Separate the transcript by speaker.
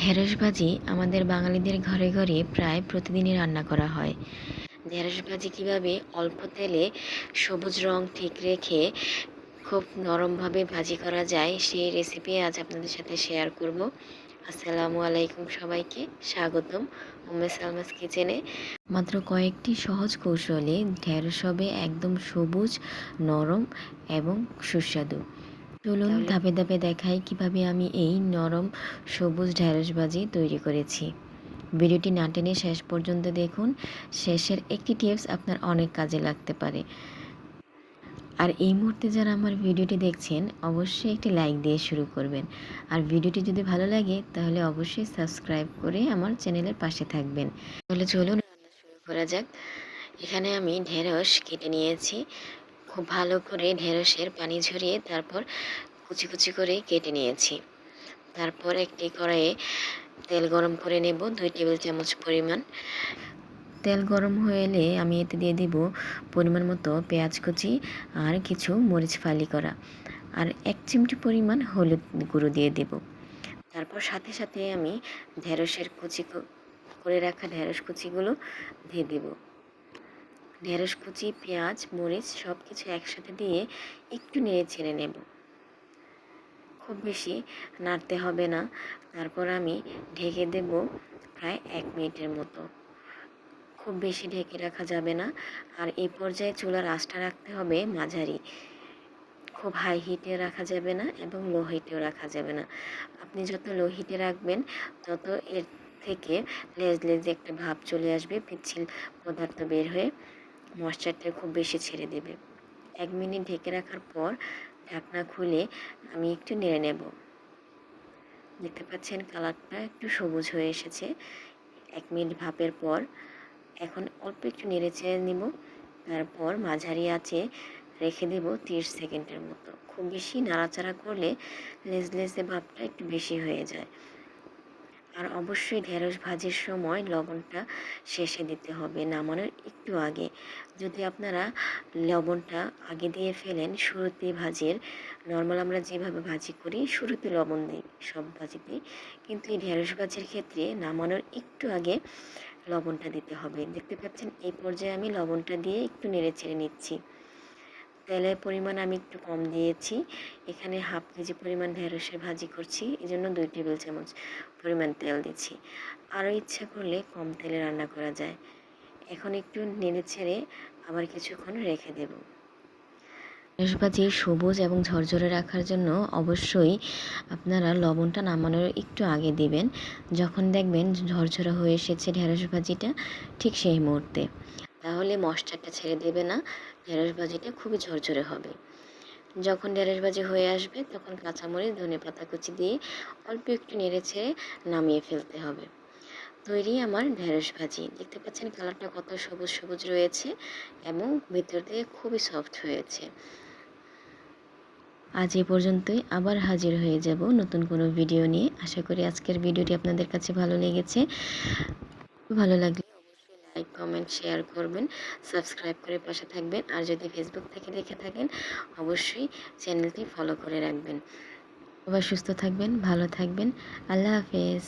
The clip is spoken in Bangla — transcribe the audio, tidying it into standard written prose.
Speaker 1: ঢেঁড়স ভাজি আমাদের বাঙালিদের ঘরে ঘরে প্রায় প্রতিদিনই রান্না করা হয়। ঢেঁড়স ভাজি কীভাবে অল্প তেলে সবুজ রং ঠিক রেখে খুব নরমভাবে ভাজি করা যায় সেই রেসিপি আজ আপনাদের সাথে শেয়ার করব। আসসালামু আলাইকুম, সবাইকে স্বাগতম উম্মে সালমাস কিচেনে। মাত্র কয়েকটি সহজ কৌশলে ঢেঁড়স হবে একদম সবুজ, নরম এবং সুস্বাদু। চলুন ধাপে ধাপে দেখাই কিভাবে আমি এই নরম সবুজ ঢেঁড়স ভাজি তৈরি করেছি। ভিডিওটি না টেনে শেষ পর্যন্ত দেখুন। শেষের একটি টিপস আপনার অনেক কাজে লাগতে পারে। আর এই মুহূর্তে যারা আমার ভিডিওটি দেখছেন অবশ্যই একটি লাইক দিয়ে শুরু করবেন। আর ভিডিওটি যদি ভালো লাগে তাহলে অবশ্যই সাবস্ক্রাইব করে আমার চ্যানেলের পাশে থাকবেন। তাহলে চলুন রান্না শুরু করা যাক। এখানে আমি ঢেঁড়স কেটে নিয়েছি। খুব ভালো করে ঢেঁড়সের পানি ঝরিয়ে তারপর কুচি কুচি করে কেটে নিয়েছি। তারপর একটি কড়াইয়ে তেল গরম করে নেব 2 টেবিল চামচ পরিমাণ। তেল গরম হয়ে এলে আমি এতে দিয়ে দিব পরিমাণ মতো পেঁয়াজ কুচি আর কিছু মরিচ ফালি করা, আর 1 চিমটি পরিমাণ হলুদ গুঁড়ো দিয়ে দেব। তারপর সাথে সাথে আমি ঢেঁড়সের কুচি করে রাখা ঢেঁড়স কুচিগুলো দিয়ে দেব। ঢেঁড়স কুচি, পেঁয়াজ, মরিচ সব কিছু একসাথে দিয়ে একটু নেড়ে ছেড়ে নেব। খুব বেশি নাড়তে হবে না। তারপর আমি ঢেকে দেব প্রায় 1 মিনিটের মতো। খুব বেশি ঢেকে রাখা যাবে না। আর এই পর্যায়ে চুলার আঁচটা রাখতে হবে মাঝারি। খুব হাই হিটে রাখা যাবে না এবং লো হিটেও রাখা যাবে না। আপনি যত লো হিটে রাখবেন তত এর থেকে লেজ লেজে একটা ভাব চলে আসবে, পিচ্ছিল পদার্থ বের হয়ে ময়েশ্চারটা খুব বেশি ছেড়ে দেবে। 1 মিনিট ঢেকে রাখার পর ঢাকনা খুলে আমি একটু নেড়ে নেব। দেখতে পাচ্ছেন কালারটা একটু সবুজ হয়ে এসেছে 1 মিনিট ভাপের পর। এখন অল্প একটু নেড়ে চেড়ে নিব। তারপর মাঝারি আঁচে রেখে দেব 30 সেকেন্ডের মতো। খুব বেশি নাড়াচাড়া করলে লেজ লেজে ভাবটা একটু বেশি হয়ে যায়। আর অবশ্যই ঢেঁড়স ভাজির সময় লবণটা শেষে দিতে হবে, নামানোর একটু আগে। যদি আপনারা লবণটা আগে দিয়ে ফেলেন শুরুতে ভাজির, নর্মাল আমরা যেভাবে ভাজি করি শুরুতে লবণ দিই সব ভাজিতেই, কিন্তু এই ঢেঁড়স ভাজির ক্ষেত্রে নামানোর একটু আগে লবণটা দিতে হবে। দেখতে পাচ্ছেন এই পর্যায়ে আমি লবণটা দিয়ে একটু নেড়ে চেড়ে নিচ্ছি। তেলের পরিমাণ আমি একটু কম দিয়েছি। এখানে হাফ কেজি পরিমাণ ঢেঁড়সের ভাজি করছি, এই জন্য 2 টেবিল চামচ পরিমাণ তেল দিচ্ছি। আরও ইচ্ছা করলে কম তেলে রান্না করা যায়। এখন একটু নেড়ে ছেড়ে আবার কিছুক্ষণ রেখে দেব। ঢেঁড়স ভাজি সবুজ এবং ঝরঝরে রাখার জন্য অবশ্যই আপনারা লবণটা নামানোর একটু আগে দিবেন। যখন দেখবেন ঝরঝরা হয়ে এসেছে ঢেঁড়স ভাজিটা, ঠিক সেই মুহূর্তে। তাহলে ময়েশ্চারটা ছেড়ে দেবে না, ঢেঁড়স ভাজিটা খুবই ঝরঝরে হবে। যখন ঢেঁড়স ভাজি হয়ে আসবে তখন কাঁচামরিচ, ধনেপাতা কুচি দিয়ে অল্প একটু নেড়ে ছেড়ে নামিয়ে ফেলতে হবে। তৈরি আমার ঢেঁড়স ভাজি। দেখতে পাচ্ছেন কালারটা কত সবুজ সবুজ রয়েছে এবং ভেতর দিয়ে খুবই সফট হয়েছে। আজ এই পর্যন্তই, আবার হাজির হয়ে যাব নতুন কোনো ভিডিও নিয়ে। আশা করি আজকের ভিডিওটি আপনাদের কাছে ভালো লেগেছে। ভালো লাগলে অবশ্যই লাইক, কমেন্ট, শেয়ার করবেন, সাবস্ক্রাইব করে পাশে থাকবেন। আর যদি ফেসবুক থেকে দেখে থাকেন অবশ্যই চ্যানেলটি ফলো করে রাখবেন। সবাই সুস্থ থাকবেন, ভালো থাকবেন। আল্লাহ হাফেজ।